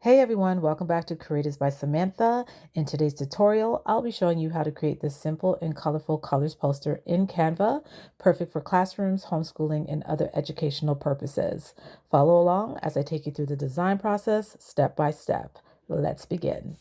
Hey everyone, welcome back to Creators by Samantha. In today's tutorial, I'll be showing you how to create this simple and colorful colors poster in Canva, perfect for classrooms, homeschooling, and other educational purposes. Follow along as I take you through the design process step by step. Let's begin.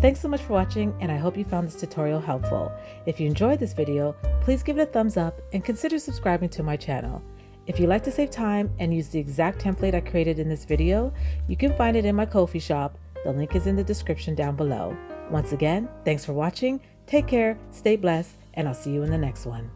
Thanks so much for watching, and I hope you found this tutorial helpful. If you enjoyed this video, please give it a thumbs up and consider subscribing to my channel. If you like to save time and use the exact template I created in this video, you can find it in my Ko-fi shop. The link is in the description down below. Once again, thanks for watching. Take care, stay blessed, and I'll see you in the next one.